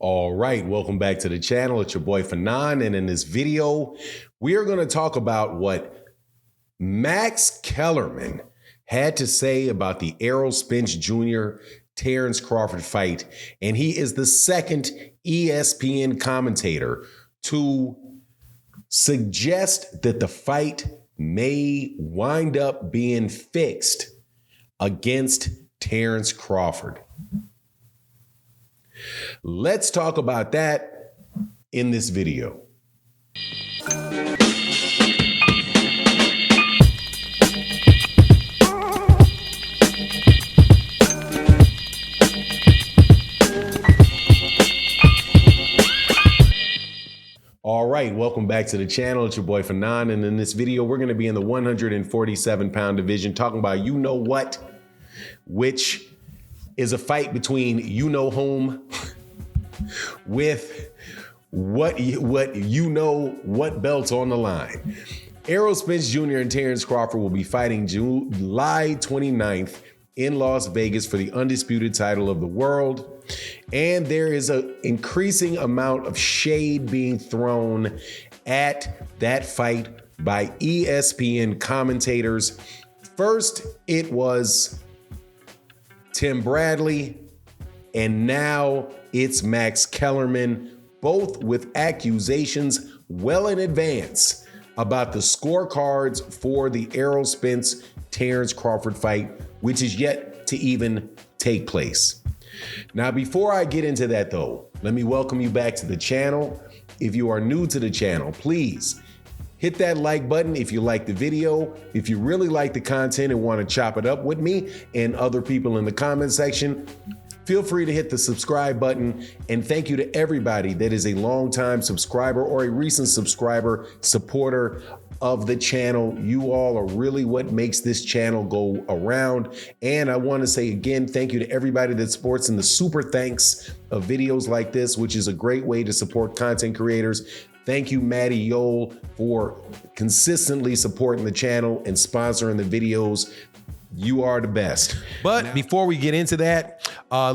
All right, welcome back to the channel. It's your boy Fanon, and in this video, we are going to talk about what Max Kellerman had to say about the Errol Spence Jr. Terence Crawford fight, and he is the second ESPN commentator to suggest that the fight may wind up being fixed against Terence Crawford. Let's talk about that in this video. All right, welcome back to the channel. It's your boy Fanon, and in this video, we're going to be in the 147-pound division talking about you know what, which is a fight between you know whom with what belts on the line. Errol Spence Jr. and Terence Crawford will be fighting July 29th in Las Vegas for the undisputed title of the world. And there is an increasing amount of shade being thrown at that fight by ESPN commentators. First, it was Tim Bradley, and now it's Max Kellerman, both with accusations well in advance about the scorecards for the Errol Spence Terence Crawford fight, which is yet to even take place. Now, before I get into that though, let me welcome you back to the channel. If you are new to the channel, please hit that like button if you like the video. If you really like the content and want to chop it up with me and other people in the comment section, feel free to hit the subscribe button. And thank you to everybody that is a longtime subscriber or a recent subscriber, supporter of the channel. You all are really what makes this channel go around. And I want to say again, thank you to everybody that supports in the super thanks of videos like this, which is a great way to support content creators. Thank you, Maddie Yole, for consistently supporting the channel and sponsoring the videos. You are the best. But before we get into that, I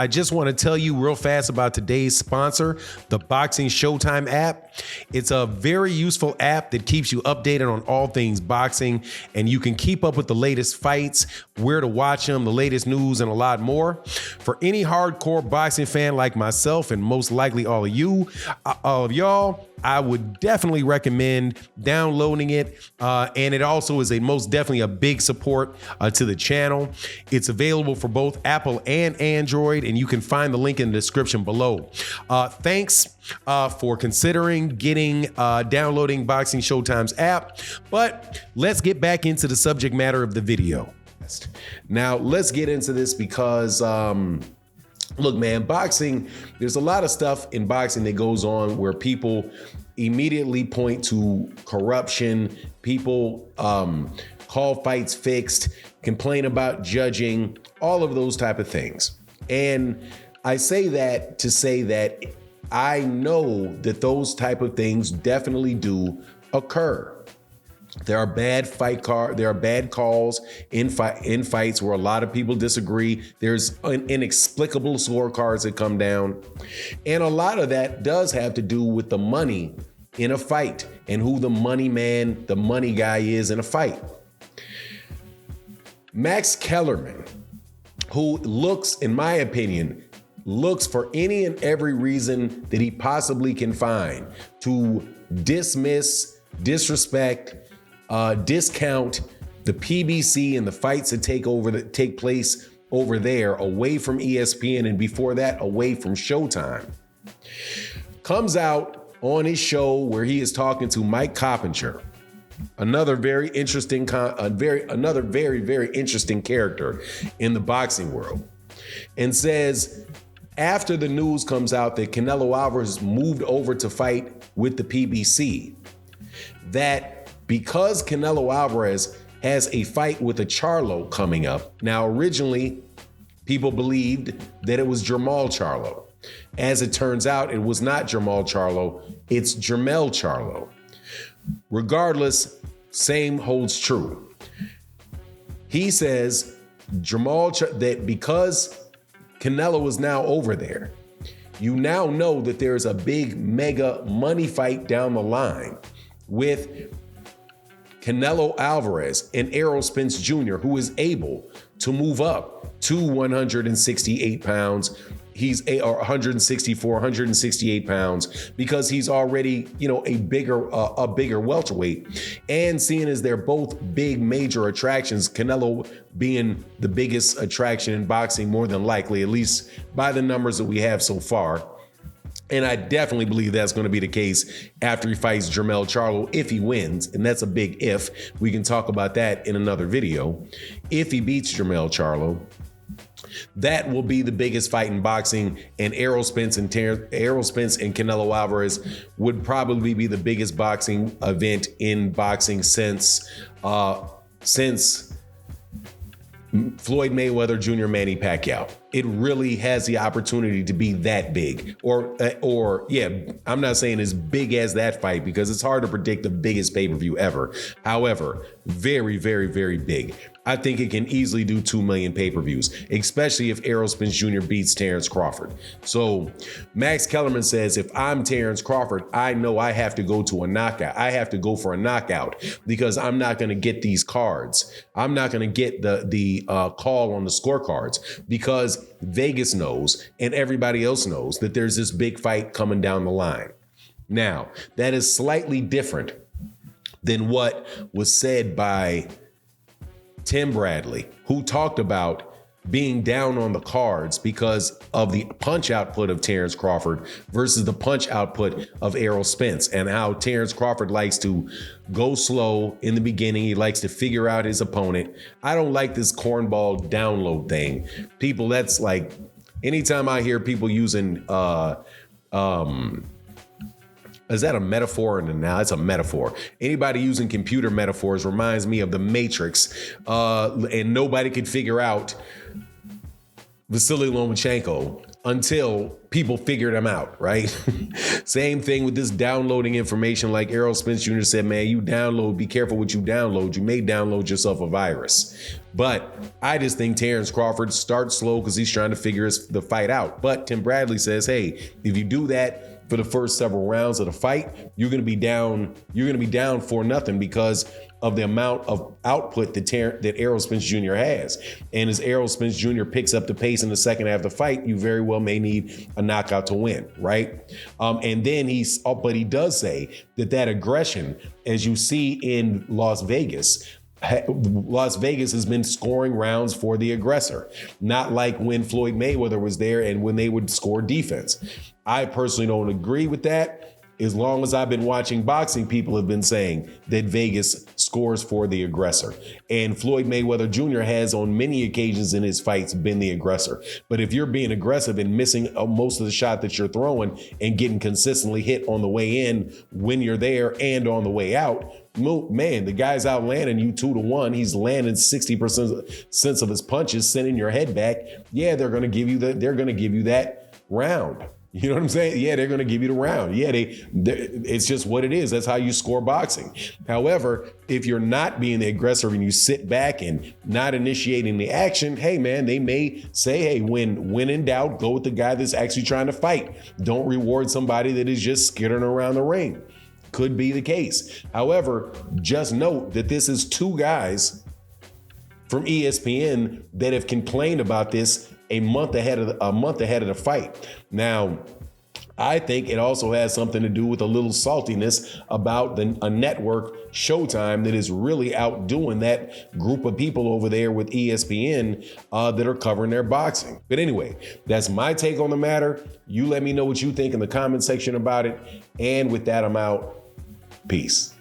just want to tell you real fast about today's sponsor, the Boxing Showtime app. It's a very useful app that keeps you updated on all things boxing, and you can keep up with the latest fights, where to watch them, the latest news, and a lot more. For any hardcore boxing fan like myself, and most likely all of y'all, I would definitely recommend downloading it. And it also is most definitely a big support to the channel. It's available for both Apple and Android, and you can find the link in the description below. Thanks for considering downloading Boxing Showtime's app. But let's get back into the subject matter of the video. Now, let's get into this because look, man, boxing, there's a lot of stuff in boxing that goes on where people immediately point to corruption. People call fights fixed, complain about judging, all of those type of things. And I say that to say that I know that those type of things definitely do occur. There are bad calls in fights where a lot of people disagree. There's inexplicable scorecards that come down. And a lot of that does have to do with the money in a fight and who the money man, the money guy is in a fight. Max Kellerman, who looks, in my opinion, looks for any and every reason that he possibly can find to dismiss, disrespect, discount the PBC and the fights that take place over there, away from ESPN, and before that, away from Showtime. Comes out on his show where he is talking to Mike Coppinger, another very, very interesting character in the boxing world, and says after the news comes out that Canelo Alvarez moved over to fight with the PBC, that because Canelo Alvarez has a fight with a Charlo coming up. Now, originally, people believed that it was Jermall Charlo. As it turns out, it was not Jermall Charlo, it's Jermell Charlo. Regardless, same holds true. He says that because Canelo is now over there, you now know that there's a big mega money fight down the line with Canelo Alvarez and Errol Spence Jr., who is able to move up to 168 pounds. He's 164, 168 pounds because he's already, a bigger welterweight. And seeing as they're both big major attractions, Canelo being the biggest attraction in boxing, more than likely, at least by the numbers that we have so far. And I definitely believe that's going to be the case after he fights Jermell Charlo, if he wins. And that's a big if. We can talk about that in another video. If he beats Jermell Charlo, that will be the biggest fight in boxing. And Errol Spence and Canelo Alvarez would probably be the biggest boxing event in boxing since Floyd Mayweather Jr. Manny Pacquiao. It really has the opportunity to be that big. I'm not saying as big as that fight because it's hard to predict the biggest pay-per-view ever. However, very, very, very big. I think it can easily do 2 million pay-per-views, especially if Errol Spence Jr. beats Terence Crawford. So Max Kellerman says, if I'm Terence Crawford, I know I have to go to a knockout. I have to go for a knockout because I'm not going to get these cards. I'm not going to get the call on the scorecards because Vegas knows and everybody else knows that there's this big fight coming down the line. Now, that is slightly different than what was said by Tim Bradley, who talked about being down on the cards because of the punch output of Terence Crawford versus the punch output of Errol Spence, and how Terence Crawford likes to go slow in the beginning. He likes to figure out his opponent. I don't like this cornball download thing. People, that's like, anytime I hear people using is that a metaphor? Now it's a metaphor. Anybody using computer metaphors reminds me of the Matrix, and nobody could figure out Vasily Lomachenko until people figured him out, right? Same thing with this downloading information. Like Errol Spence Jr. said, man, you download, be careful what you download. You may download yourself a virus. But I just think Terence Crawford starts slow because he's trying to figure the fight out. But Tim Bradley says, hey, if you do that for the first several rounds of the fight, you're going to be down 4-0 because of the amount of output that Errol Spence Jr. has. And as Errol Spence Jr. picks up the pace in the second half of the fight, you very well may need a knockout to win, right? And then but he does say that aggression, as you see in Las Vegas has been scoring rounds for the aggressor, not like when Floyd Mayweather was there and when they would score defense. I personally don't agree with that. As long as I've been watching boxing, people have been saying that Vegas scores for the aggressor. And Floyd Mayweather Jr. has on many occasions in his fights been the aggressor. But if you're being aggressive and missing most of the shot that you're throwing and getting consistently hit on the way in when you're there and on the way out, man, the guy's out landing you 2-1. He's landing 60% of his punches, sending your head back. Yeah, they're going to give you that round. You know what I'm saying? Yeah, they're going to give you the round. Yeah, it's just what it is. That's how you score boxing. However, if you're not being the aggressor and you sit back and not initiating the action, hey, man, they may say, hey, when in doubt, go with the guy that's actually trying to fight. Don't reward somebody that is just skittering around the ring. Could be the case. However, just note that this is two guys from ESPN that have complained about this a month ahead of the fight. Now, I think it also has something to do with a little saltiness about a network, Showtime, that is really outdoing that group of people over there with ESPN that are covering their boxing. But anyway, that's my take on the matter. You let me know what you think in the comment section about it. And with that, I'm out. Peace.